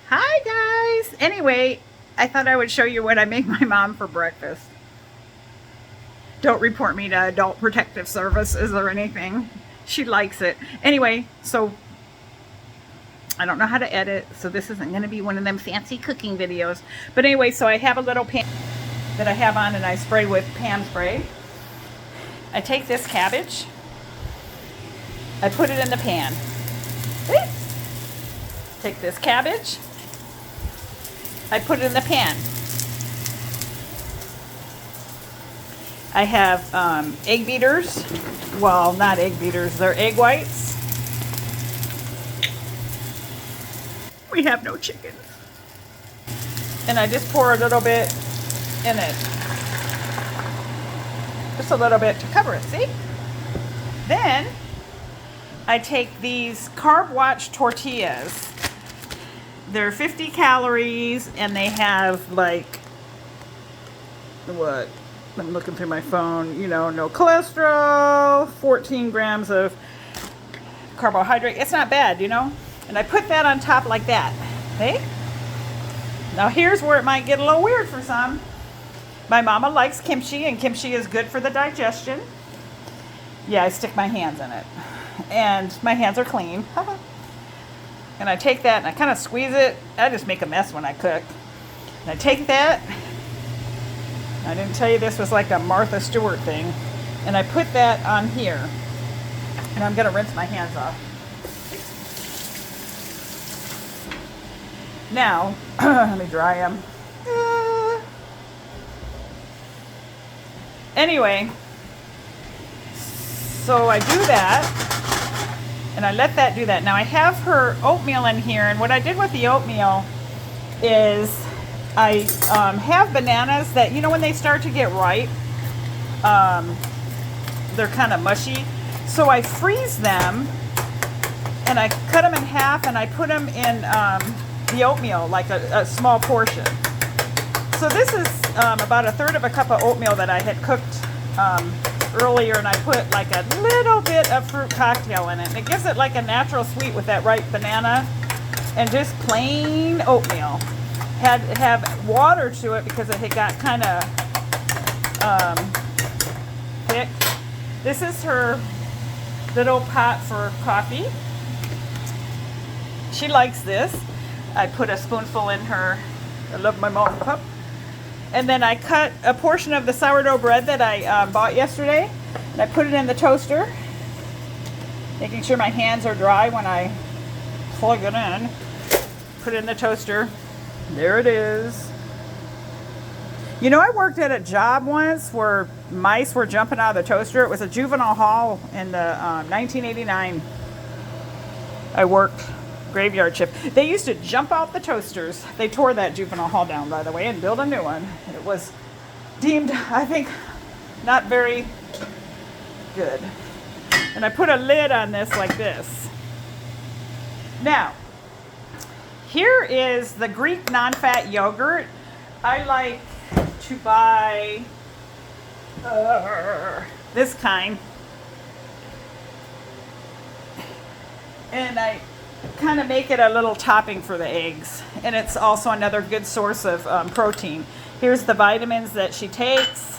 Hi guys! Anyway, I thought I would show you what I make my mom for breakfast. Don't report me to Adult Protective Services or anything. She likes it. Anyway, so I don't know how to edit, so this isn't going to be one of them fancy cooking videos. But anyway, so I have a little pan that I have on and I spray with pan spray. I take this cabbage, I put it in the pan. Take this cabbage, I put it in the pan. I have egg beaters. Well, not egg beaters, they're egg whites. We have no chickens. And I just pour a little bit in it. Just a little bit to cover it, see? Then I take these Carb Watch tortillas. They're 50 calories and they have like, what? I'm looking through my phone, you know, no cholesterol, 14 grams of carbohydrate. It's not bad, you know? And I put that on top like that, okay? Now here's where it might get a little weird for some. My mama likes kimchi, and kimchi is good for the digestion. Yeah, I stick my hands in it. And my hands are clean. And I take that and I kind of squeeze it. I just make a mess when I cook. And I take that. I didn't tell you this was like a Martha Stewart thing. And I put that on here. And I'm going to rinse my hands off. Now, let me dry them. Anyway, so I do that. And I let that do that. Now I have her oatmeal in here. And what I did with the oatmeal is I have bananas that, you know, when they start to get ripe, they're kind of mushy. So I freeze them and I cut them in half and I put them in the oatmeal, like a small portion. So this is about a third of a cup of oatmeal that I had cooked earlier, and I put like a little bit of fruit cocktail in it. And it gives it like a natural sweet with that ripe banana and just plain oatmeal. Had it have water to it because it had got kind of thick. This is her little pot for coffee. She likes this. I put a spoonful in her I love my malt cup. And then I cut a portion of the sourdough bread that I bought yesterday, and I put it in the toaster, making sure my hands are dry when I plug it in. Put it in the toaster. There it is. You know, I worked at a job once where mice were jumping out of the toaster. It was a juvenile hall in the 1989. I worked graveyard shift. They used to jump out the toasters. They tore that juvenile hall down, by the way, and built a new one. It was deemed, I think, not very good. And I put a lid on this like this. Now, here is the Greek non-fat yogurt. I like to buy this kind. And I kind of make it a little topping for the eggs, and it's also another good source of protein. Here's the vitamins that she takes: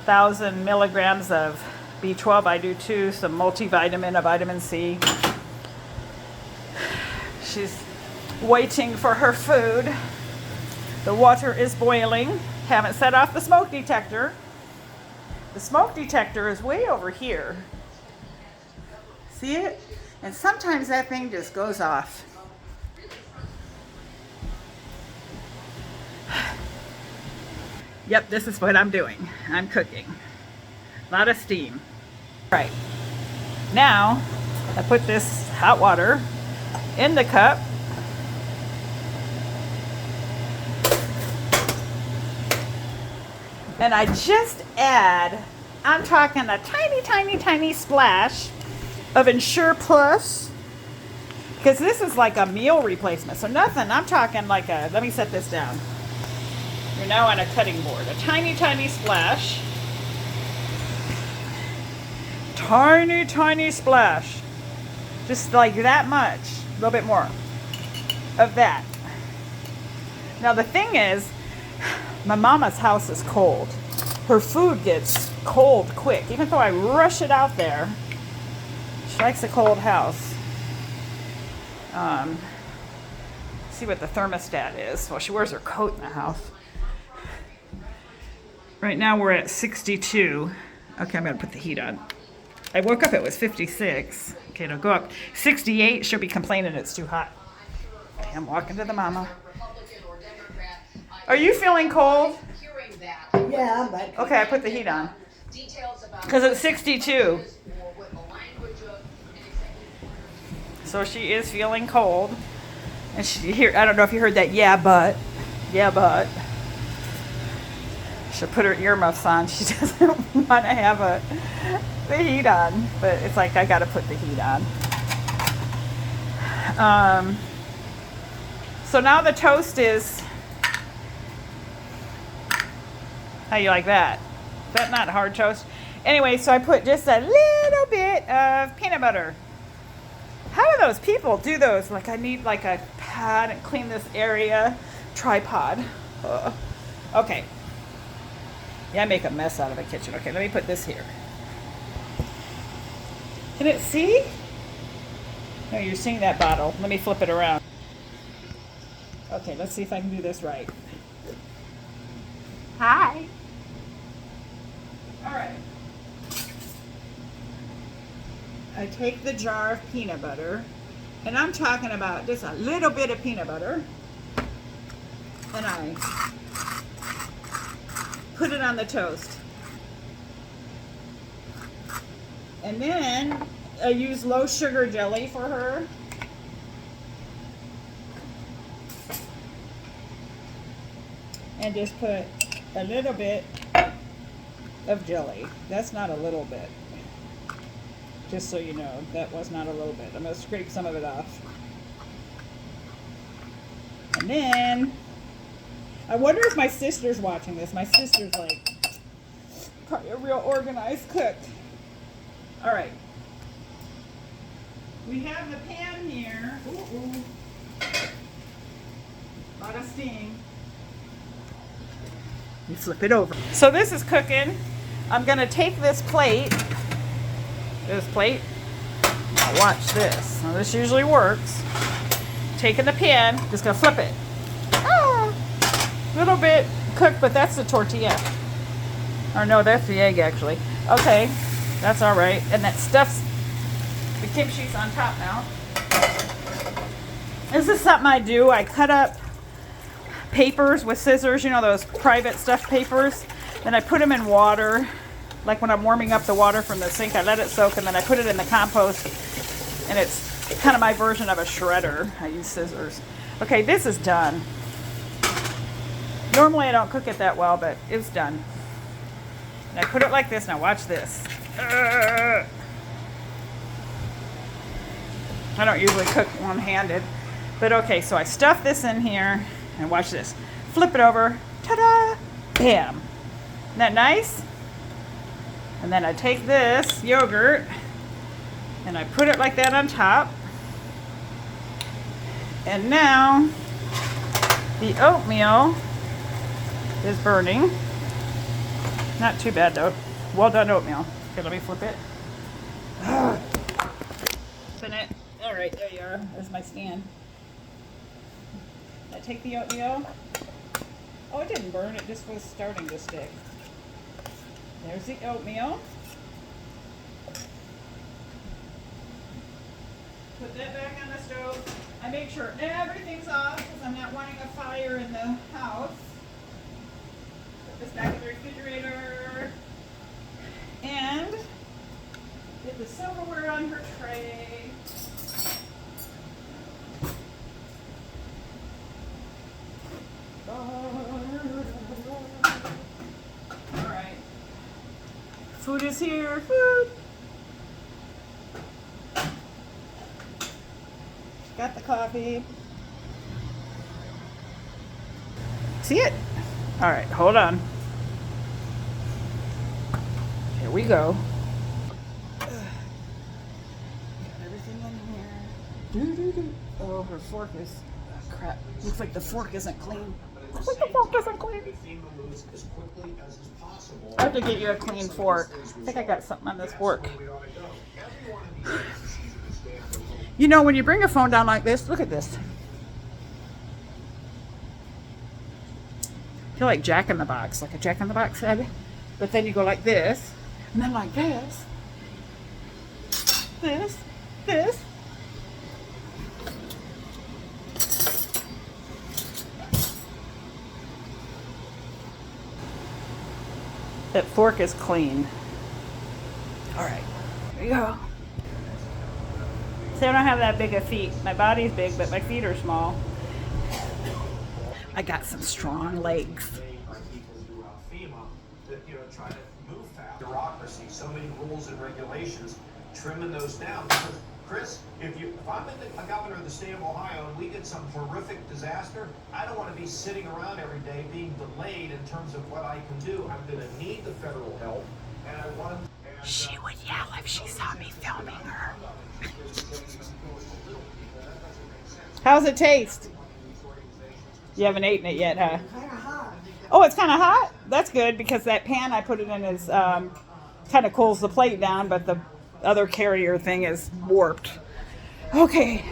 1,000 milligrams of B12. I do too. Some multivitamin, a vitamin C. She's waiting for her food. The water is boiling. Haven't set off the smoke detector. The smoke detector is way over here. See it? And sometimes that thing just goes off. Yep, this is what I'm doing. I'm cooking. A lot of steam. Right. Now, I put this hot water in the cup. And I just add, I'm talking a tiny, tiny, tiny splash of Ensure Plus, because this is like a meal replacement. So nothing, I'm talking like a, let me set this down. You're now on a cutting board. A tiny, tiny splash. Tiny, tiny splash. Just like that much. A little bit more. of that. Now the thing is, my mama's house is cold. Her food gets cold quick. Even though I rush it out there, she likes a cold house. See what the thermostat is. Well, she wears her coat in the house. Right now we're at 62. Okay, I'm gonna put the heat on. I woke up, it was 56. Okay, it'll go up. 68, she'll be complaining it's too hot. Okay, I'm walking to the mama. Are you feeling cold? Yeah, but Okay, I put the heat on. Because it's 62. So she is feeling cold. And I don't know if you heard that, yeah, but. She'll put her earmuffs on. She doesn't want to have the heat on. But it's like, I got to put the heat on. So now the toast is... How you like that? Is that not hard toast? Anyway, so I put just a little bit of peanut butter. How do those people do those? Like, I need like a pad and clean this area. Tripod. Okay. Yeah, I make a mess out of the kitchen. Okay, let me put this here. Can it see? No, you're seeing that bottle. Let me flip it around. Okay, let's see if I can do this right. Hi. All right. I take the jar of peanut butter, and I'm talking about just a little bit of peanut butter, and I put it on the toast. And then I use low sugar jelly for her. And just put a little bit of jelly. That's not a little bit. Just so you know, that was not a little bit. I'm going to scrape some of it off. And then, I wonder if my sister's watching this. My sister's like, probably a real organized cook. All right. We have the pan here. Ooh. A lot of steam. You flip it over. So this is cooking. I'm gonna take this plate. Now watch this. Now this usually works. Taking the pan, just gonna flip it. A little bit cooked, but that's the tortilla. Or no, that's the egg actually. Okay, that's all right. And that stuff's, the kimchi's on top now. This is something I do. I cut up papers with scissors, you know, those private stuffed papers. Then I put them in water. Like when I'm warming up the water from the sink, I let it soak and then I put it in the compost. And it's kind of my version of a shredder. I use scissors. Okay, this is done. Normally I don't cook it that well, but it's done. And I put it like this. Now watch this. I don't usually cook one-handed. But okay, so I stuff this in here. And watch this. Flip it over. Ta-da! Bam! Isn't that nice? And then I take this yogurt and I put it like that on top. And now the oatmeal is burning. Not too bad though. Well done oatmeal. Okay, let me flip it. Spin it. All right, there you are. There's my stand. I take the oatmeal. Oh, it didn't burn. It just was starting to stick. There's the oatmeal. Put that back on the stove. I make sure everything's off because I'm not wanting a fire in the house. Put this back in the refrigerator. And get the silverware on her tray. Alright. Food is here. Food. Got the coffee. See it? Alright, hold on. Here we go. Got everything in here. Oh, her fork is Crap. Looks like the fork isn't clean. Looks like the fork isn't clean. I have to get you a clean fork. I think I got something on this fork. You know, when you bring a phone down like this, look at this. I feel like Jack in the Box, like a Jack in the Box head. But then you go like this, and then like this. This. That fork is clean. All right, here we go. See, I don't have that big of feet. My body's big, but my feet are small. I got some strong legs. Bureaucracy, so many rules and regulations, trimming those down. Because, Chris, if I'm a governor of the state of Ohio and we get some horrific disaster, I don't want to be sitting around every day being delayed in terms of what I can do. I'm going to need the federal help, and I want. She would yell if she saw me filming her. How's it taste? You haven't eaten it yet, huh? Kind of hot. Oh, it's kind of hot? That's good, because that pan I put it in is kind of cools the plate down, but the other carrier thing is warped. Okay.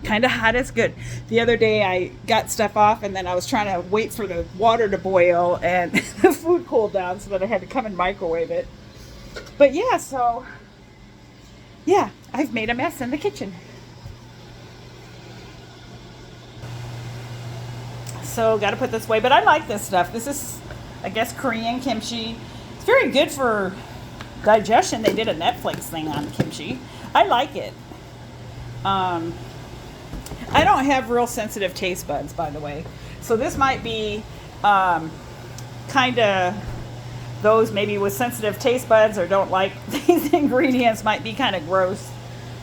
Kind of hot is good. The other day I got stuff off and then I was trying to wait for the water to boil and the food cooled down so that I had to come and microwave it. But yeah, so yeah, I've made a mess in the kitchen. So got to put this away, but I like this stuff. This is, I guess, Korean kimchi. It's very good for digestion. They did a Netflix thing on kimchi. I like it. I don't have real sensitive taste buds, by the way. So this might be kind of those maybe with sensitive taste buds or don't like these ingredients might be kind of gross.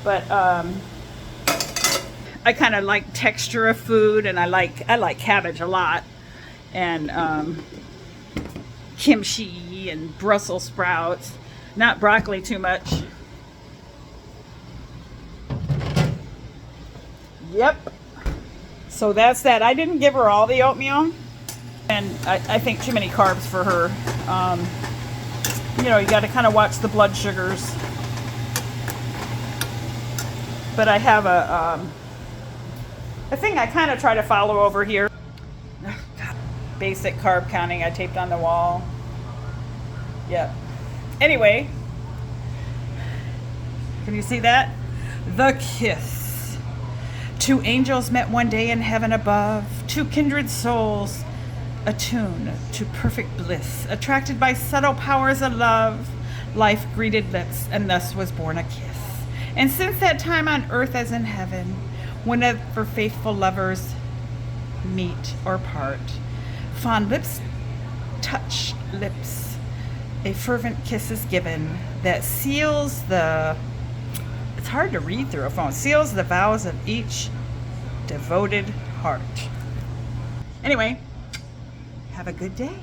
But I kind of like texture of food, and I like cabbage a lot, and kimchi and Brussels sprouts. Not broccoli too much. Yep. So that's that. I didn't give her all the oatmeal, and I think too many carbs for her. You know, you got to kind of watch the blood sugars. But I have a thing I kind of try to follow over here. Basic carb counting I taped on the wall. Yep. Anyway, can you see that? The kiss. Two angels met one day in heaven above, two kindred souls attuned to perfect bliss, attracted by subtle powers of love. Life greeted lips, and thus was born a kiss. And since that time on earth as in heaven, whenever faithful lovers meet or part, fond lips touch lips, a fervent kiss is given that seals the, it's hard to read through a phone, seals the vows of each devoted heart. Anyway, have a good day.